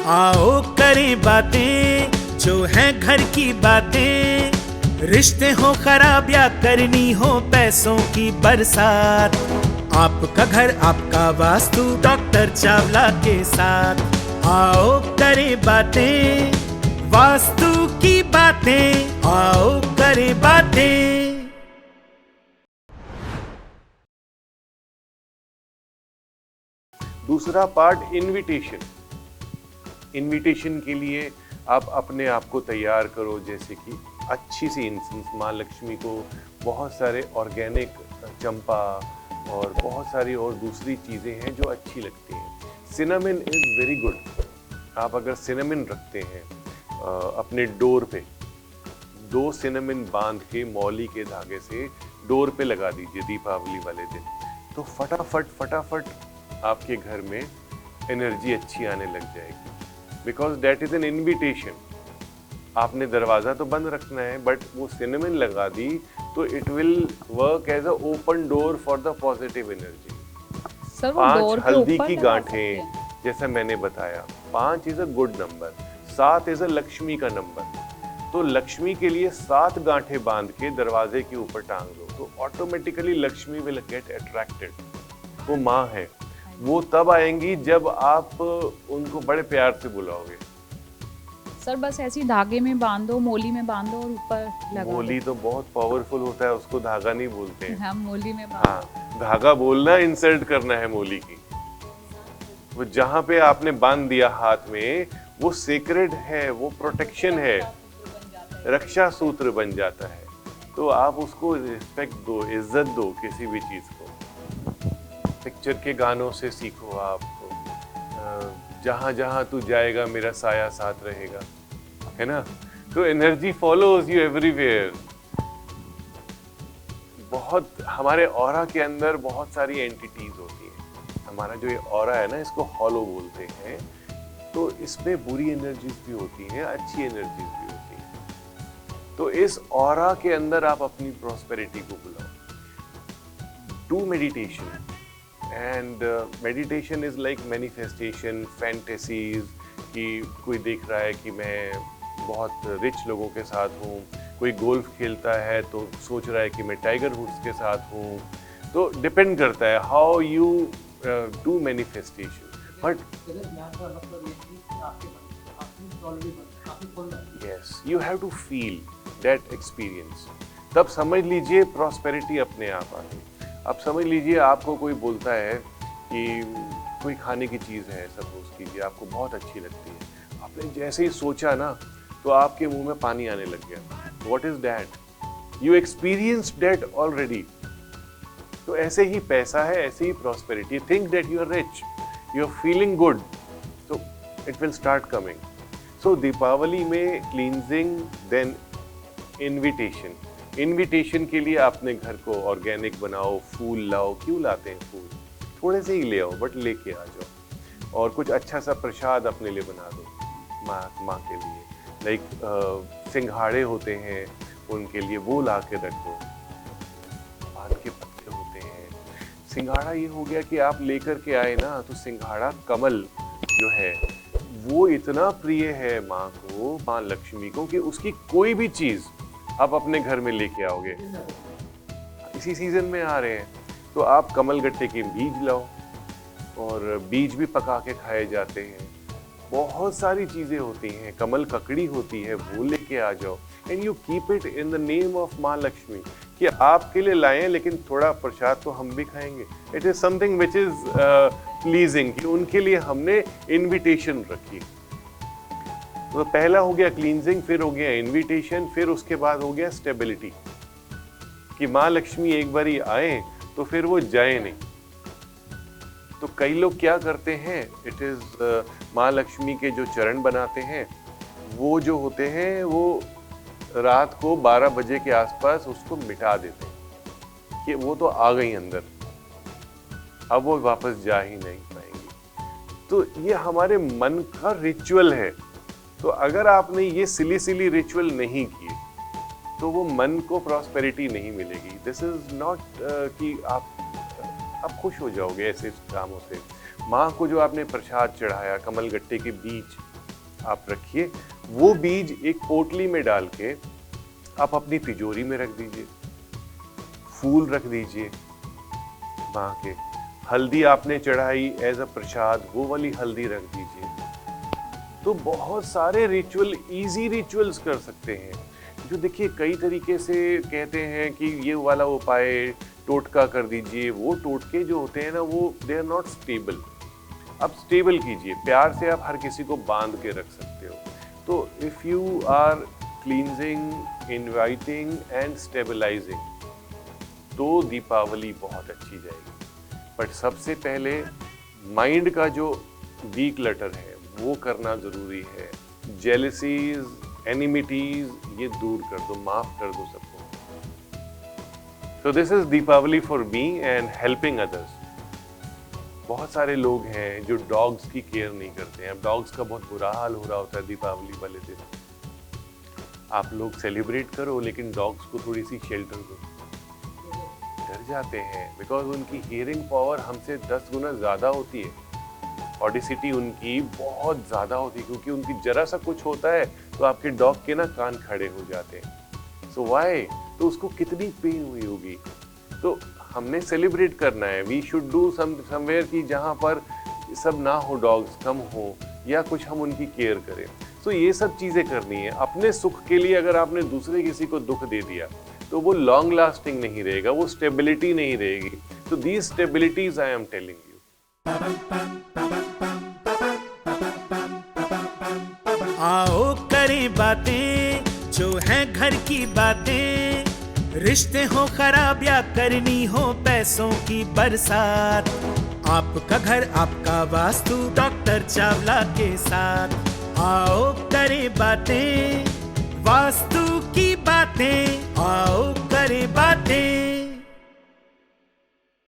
आओ करें बातें जो हैं घर की बातें, रिश्ते हो खराब या करनी हो पैसों की बरसात, आपका घर आपका वास्तु डॉक्टर चावला के साथ। आओ करें बातें वास्तु की बातें, आओ करें बातें। दूसरा पार्ट इनविटेशन। इनविटेशन के लिए आप अपने आप को तैयार करो, जैसे कि अच्छी सी इंसेंस, माँ लक्ष्मी को बहुत सारे ऑर्गेनिक चंपा और बहुत सारी और दूसरी चीज़ें हैं जो अच्छी लगती हैं। Cinnamon is very good. आप अगर सिनेमन रखते हैं अपने डोर पे, 2 सिनेमन बांध के मौली के धागे से डोर पे लगा दीजिए दीपावली वाले दिन, तो फटाफट आपके घर में एनर्जी अच्छी आने लग जाएगी, because that is an invitation. आपने दरवाजा तो बंद रखना है, बट वो सिनेमन लगा दी तो it will work as a open door for the positive energy. 5 हल्दी की गांठें, जैसा मैंने बताया, 5 is a good number, 7 is a Lakshmi का नंबर। तो लक्ष्मी के लिए 7 गांठें बांध के दरवाजे के ऊपर टांग दो, तो automatically Lakshmi will get attracted. वो माँ है, वो तब आएंगी जब आप उनको बड़े प्यार से बुलाओगे। सर बस ऐसी धागे में बांधो, मोली में बांधो और ऊपर लगा दो। मोली तो बहुत पावरफुल होता है, उसको धागा नहीं बोलते हैं। हाँ, मोली में बांधो। हाँ, धागा बोलना इंसल्ट करना है मोली की। वो जहाँ पे आपने बांध दिया हाथ में, वो सेक्रेड है, वो प्रोटेक्शन है, रक्षा सूत्र बन जाता है। तो आप उसको रिस्पेक्ट दो, इज्जत दो किसी भी चीज को। पिक्चर के गानों से सीखो आप, जहाँ जहाँ तू जाएगा मेरा साया साथ रहेगा, है ना। तो एनर्जी फॉलोज यू एवरीवेयर। बहुत हमारे ऑरा के अंदर बहुत सारी एंटिटीज होती हैं। हमारा जो ये ऑरा है ना, इसको हॉलो बोलते हैं। तो इसमें बुरी एनर्जीज भी होती हैं, अच्छी एनर्जीज भी होती हैं। तो इस ऑरा के अंदर आप अपनी प्रॉस्पेरिटी को बुलाओ। Do meditation, and meditation is like manifestation, fantasies, कि कोई देख रहा है कि मैं बहुत रिच लोगों के साथ हूँ, कोई गोल्फ खेलता है तो सोच रहा है कि मैं टाइगर वुड्स के साथ हूँ। तो डिपेंड करता है how you do manifestation. But yes, you have to feel that experience, तब समझ लीजिए प्रॉस्पेरिटी अपने आप आ गई। अब समझ लीजिए आपको कोई बोलता है कि कोई खाने की चीज़ है, सपोज कीजिए आपको बहुत अच्छी लगती है, आपने जैसे ही सोचा ना तो आपके मुंह में पानी आने लग गया। What is that? You experienced that already. तो ऐसे ही पैसा है, ऐसे ही prosperity. Think that you are rich, you are feeling good, so it will start coming. So Deepavali में क्लींजिंग, देन इनविटेशन। इनविटेशन के लिए अपने घर को ऑर्गेनिक बनाओ, फूल लाओ। क्यों लाते हैं फूल? थोड़े से ही ले आओ, बट लेके आ जाओ। और कुछ अच्छा सा प्रसाद अपने लिए बना दो माँ के लिए। लाइक सिंघाड़े होते हैं, उनके लिए वो ला के रख दो। पान के पत्ते होते हैं। सिंघाड़ा ये हो गया कि आप लेकर के आए ना, तो सिंघाड़ा कमल जो है वो इतना प्रिय है माँ को, माँ लक्ष्मी को, कि उसकी कोई भी चीज आप अपने घर में लेके आओगे। इसी सीजन में आ रहे हैं तो आप कमल गट्टे के बीज लाओ, और बीज भी पका के खाए जाते हैं। बहुत सारी चीजें होती हैं, कमल ककड़ी होती है, वो लेके आ जाओ। And you keep it in the name of माँ लक्ष्मी, कि आपके लिए लाए लेकिन थोड़ा प्रसाद तो हम भी खाएंगे। It is something which is pleasing, कि उनके लिए हमने इनविटेशन रखी। तो पहला हो गया क्लींजिंग, फिर हो गया इनविटेशन, फिर उसके बाद हो गया स्टेबिलिटी, कि माँ लक्ष्मी एक बार ही आए तो फिर वो जाए नहीं। तो कई लोग क्या करते हैं, इट इज माँ लक्ष्मी के जो चरण बनाते हैं, वो जो होते हैं वो रात को 12 बजे के आसपास उसको मिटा देते हैं कि वो तो आ गई अंदर, अब वो वापस जा ही नहीं पाएंगी। तो ये हमारे मन का रिचुअल है। तो अगर आपने ये सिली रिचुअल नहीं किए तो वो मन को प्रॉस्पेरिटी नहीं मिलेगी। दिस इज नॉट कि आप आप खुश हो जाओगे ऐसे कामों से। माँ को जो आपने प्रसाद चढ़ाया, कमलगट्टे के बीज आप रखिए, वो बीज एक पोटली में डाल के आप अपनी तिजोरी में रख दीजिए। फूल रख दीजिए माँ के। हल्दी आपने चढ़ाई एज अ प्रसाद, वो वाली हल्दी रख दीजिए। तो बहुत सारे रिचुअल, इजी रिचुअल्स कर सकते हैं जो देखिए कई तरीके से कहते हैं कि ये वाला उपाय टोटका कर दीजिए। वो टोटके जो होते हैं ना, वो दे आर नॉट स्टेबल। आप स्टेबल कीजिए, प्यार से आप हर किसी को बांध के रख सकते हो। तो if you are cleansing, inviting and stabilising, तो दीपावली बहुत अच्छी जाएगी। बट सबसे पहले माइंड का जो वीक क्लटर है वो करना जरूरी है। जेलसीज, एनिमिटीज, ये दूर कर दो, माफ कर दो सबको। So this is Deepavali for me and helping others. बहुत सारे लोग हैं जो डॉग्स की केयर नहीं करते हैं। अब डॉग्स का बहुत बुरा हाल हो रहा होता है दीपावली वाले दिन। आप लोग सेलिब्रेट करो, लेकिन डॉग्स को थोड़ी सी शेल्टर दो। डर जाते हैं बिकॉज उनकी हियरिंग पावर हमसे 10 गुना ज्यादा होती है। ऑडिसिटी उनकी बहुत ज्यादा होती है, क्योंकि उनकी जरा सा कुछ होता है तो आपके डॉग के ना कान खड़े हो जाते हैं। So why? तो उसको कितनी पेन हुई होगी। तो हमने सेलिब्रेट करना है। वी शुड डू समवेयर कि जहाँ पर सब ना हो, डॉग्स कम हो, या कुछ हम उनकी केयर करें। सो ये सब चीजें करनी है अपने सुख के लिए। अगर आपने दूसरे किसी को दुख दे दिया तो वो लॉन्ग लास्टिंग नहीं रहेगा, वो स्टेबिलिटी नहीं रहेगी। तो these stabilities I am telling you. आओ करें बातें जो हैं घर की बातें, रिश्ते हो खराब या करनी हो पैसों की बरसात। आपका घर आपका वास्तु डॉक्टर चावला के साथ। आओ करें बातें वास्तु की बातें, आओ करें बातें।